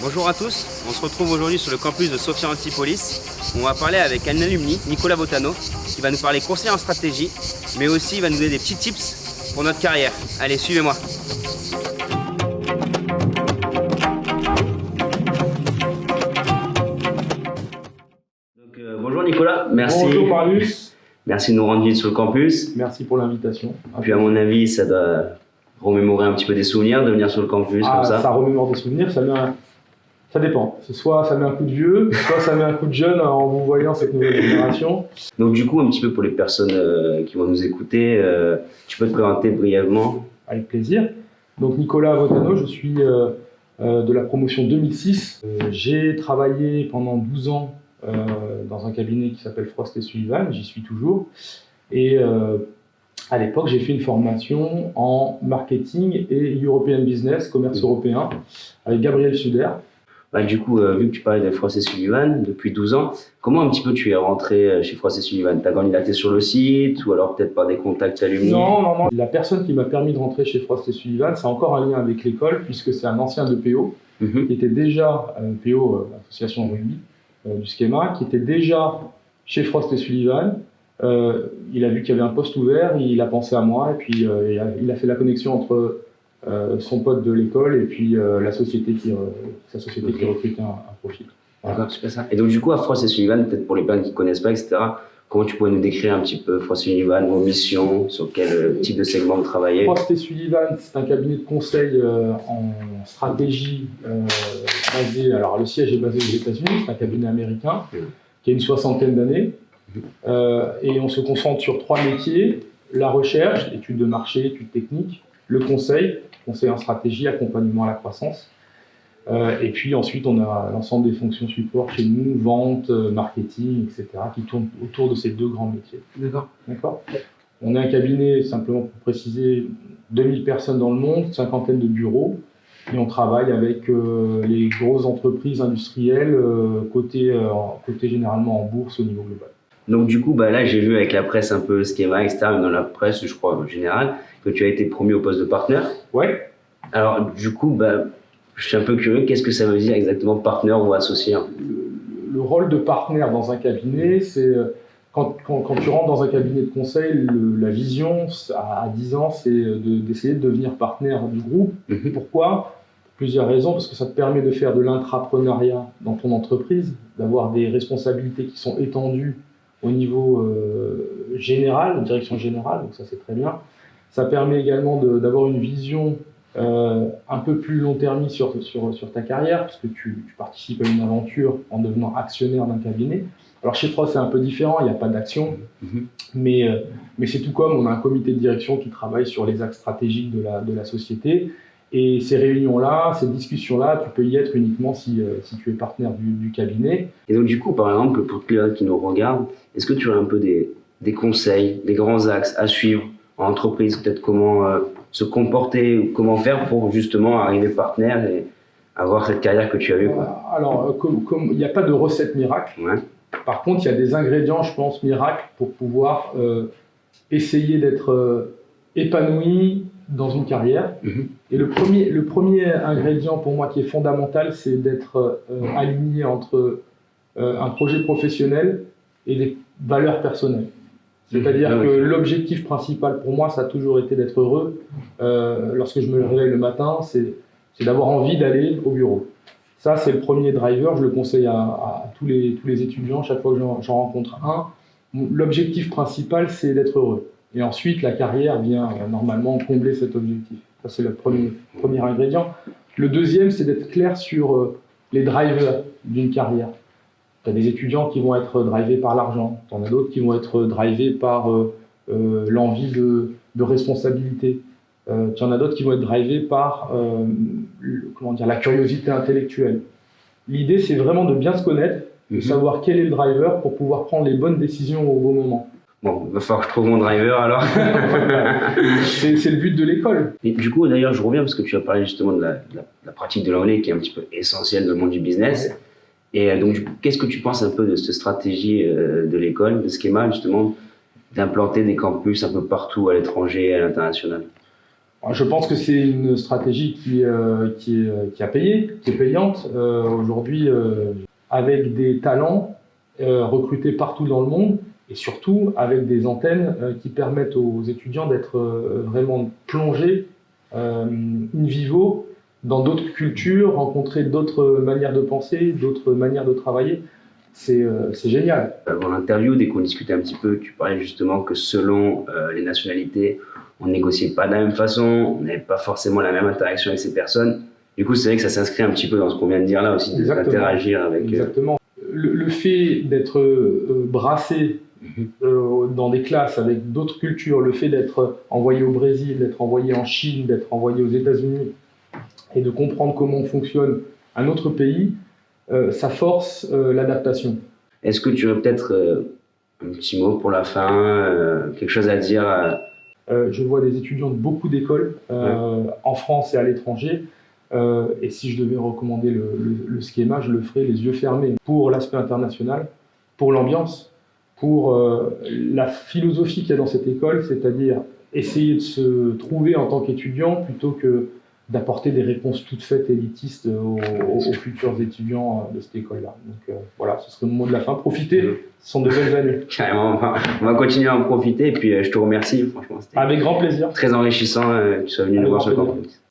Bonjour à tous, on se retrouve aujourd'hui sur le campus de Sophia Antipolis. On va parler avec un alumni, Nicolas Botano, qui va nous parler conseil en stratégie, mais aussi il va nous donner des petits tips pour notre carrière. Allez, suivez-moi. Bonjour Nicolas, merci. Bonjour Marius. Merci de nous rendre visite sur le campus. Merci pour l'invitation. Puis à mon avis, ça doit remémorer un petit peu des souvenirs de venir sur le campus comme ça. Ça remémore des souvenirs, ça dépend. Soit ça met un coup de vieux, soit ça met un coup de jeune en vous voyant cette nouvelle génération. Donc du coup, un petit peu pour les personnes qui vont nous écouter, tu peux te présenter brièvement? Avec plaisir. Donc Nicolas Botano, je suis de la promotion 2006. J'ai travaillé pendant 12 ans dans un cabinet qui s'appelle Frost & Sullivan, j'y suis toujours. Et à l'époque, j'ai fait une formation en marketing et European Business, commerce européen, avec Gabriel Suder. Du coup, vu que tu parlais de Frost & Sullivan depuis 12 ans, comment un petit peu tu es rentré chez Frost & Sullivan? Tu as candidaté sur le site ou alors peut-être par des contacts alumni? Non. La personne qui m'a permis de rentrer chez Frost & Sullivan, c'est encore un lien avec l'école puisque c'est un ancien de PO, qui était déjà PO, l'association de rugby du schéma, qui était déjà chez Frost & Sullivan. Il a vu qu'il y avait un poste ouvert, il a pensé à moi et puis il a fait la connexion entre son pote de l'école et puis sa société qui recrutait un profil. Voilà. C'est ça. Et donc du coup à Frost & Sullivan, peut-être pour les personnes qui ne connaissent pas, etc., comment tu pourrais nous décrire un petit peu Frost & Sullivan, vos missions, sur quel type de segment vous travaillez? Frost & Sullivan, c'est un cabinet de conseil en stratégie basé, alors le siège est basé aux États-Unis, c'est un cabinet américain qui a une 60aine d'années. Et on se concentre sur 3 métiers: la recherche, études de marché, études techniques, le conseil en stratégie, accompagnement à la croissance. Et puis ensuite, on a l'ensemble des fonctions support chez nous, vente, marketing, etc., qui tournent autour de ces 2 grands métiers. D'accord. On est un cabinet, simplement pour préciser, 2000 personnes dans le monde, 50aine de bureaux, et on travaille avec les grosses entreprises industrielles cotées généralement en bourse au niveau global. Donc du coup, là j'ai vu avec la presse un peu schéma, etc., dans la presse, je crois en général, que tu as été promu au poste de partenaire. Ouais. Alors du coup, je suis un peu curieux, qu'est-ce que ça veut dire exactement partenaire ou associé? Le rôle de partenaire dans un cabinet, c'est quand tu rentres dans un cabinet de conseil, la vision à 10 ans, c'est d'essayer de devenir partenaire du groupe. Pourquoi? Plusieurs raisons, parce que ça te permet de faire de l'intrapreneuriat dans ton entreprise, d'avoir des responsabilités qui sont étendues au niveau général, direction générale, donc ça c'est très bien. Ça permet également d'avoir une vision un peu plus long-termiste sur ta carrière, parce que tu participes à une aventure en devenant actionnaire d'un cabinet. Alors chez Frost c'est un peu différent, il n'y a pas d'action, mais c'est tout comme on a un comité de direction qui travaille sur les axes stratégiques de la société. Et ces réunions-là, ces discussions-là, tu peux y être uniquement si tu es partenaire du cabinet. Et donc du coup, par exemple, pour les gens qui nous regardent, est-ce que tu as un peu des conseils, des grands axes à suivre en entreprise, peut-être comment se comporter ou comment faire pour justement arriver partenaire et avoir cette carrière que tu as eue? Alors, il n'y a pas de recette miracle. Ouais. Par contre, il y a des ingrédients, je pense, miracles pour pouvoir essayer d'être épanoui dans une carrière. Et le premier ingrédient pour moi qui est fondamental, c'est d'être aligné entre un projet professionnel et des valeurs personnelles. C'est-à-dire que l'objectif principal pour moi, ça a toujours été d'être heureux. Lorsque je me réveille le matin, c'est d'avoir envie d'aller au bureau. Ça, c'est le premier driver. Je le conseille à tous les étudiants, chaque fois que j'en rencontre un. L'objectif principal, c'est d'être heureux. Et ensuite, la carrière vient normalement combler cet objectif. Ça, c'est le premier ingrédient. Le deuxième, c'est d'être clair sur les drivers d'une carrière. Tu as des étudiants qui vont être drivés par l'argent. Tu en as d'autres qui vont être drivés par l'envie de responsabilité. Tu en as d'autres qui vont être drivés par la curiosité intellectuelle. L'idée, c'est vraiment de bien se connaître, de savoir quel est le driver pour pouvoir prendre les bonnes décisions au bon moment. Bon, il va falloir que je trouve mon driver alors. C'est le but de l'école. Et du coup, d'ailleurs, je reviens parce que tu as parlé justement de la pratique de l'anglais qui est un petit peu essentielle dans le monde du business. Et donc, qu'est-ce que tu penses un peu de cette stratégie de l'école, de schéma justement, d'implanter des campus un peu partout à l'étranger et à l'international? Je pense que c'est une stratégie qui a payé, qui est payante. Aujourd'hui, avec des talents recrutés partout dans le monde et surtout avec des antennes qui permettent aux étudiants d'être vraiment plongés in vivo dans d'autres cultures, rencontrer d'autres manières de penser, d'autres manières de travailler. C'est génial. Dans l'interview, dès qu'on discutait un petit peu, tu parlais justement que selon les nationalités, on négociait pas de la même façon, on n'avait pas forcément la même interaction avec ces personnes. Du coup, c'est vrai que ça s'inscrit un petit peu dans ce qu'on vient de dire là aussi, d'interagir avec... Exactement. Le fait d'être brassé dans des classes avec d'autres cultures, le fait d'être envoyé au Brésil, d'être envoyé en Chine, d'être envoyé aux États-Unis et de comprendre comment fonctionne un autre pays, ça force l'adaptation. Est-ce que tu aurais peut-être un petit mot pour la fin, quelque chose à dire Je vois des étudiants de beaucoup d'écoles en France et à l'étranger. Et si je devais recommander le schéma, je le ferais les yeux fermés pour l'aspect international, pour l'ambiance, pour la philosophie qu'il y a dans cette école, c'est-à-dire essayer de se trouver en tant qu'étudiant plutôt que d'apporter des réponses toutes faites élitistes aux futurs étudiants de cette école-là. Donc voilà, ce serait le mot de la fin. Profitez, ce sont de belles années. Carrément, on va continuer à en profiter et puis je te remercie, franchement. Avec grand plaisir. Très enrichissant que tu sois venu nous voir sur le campus.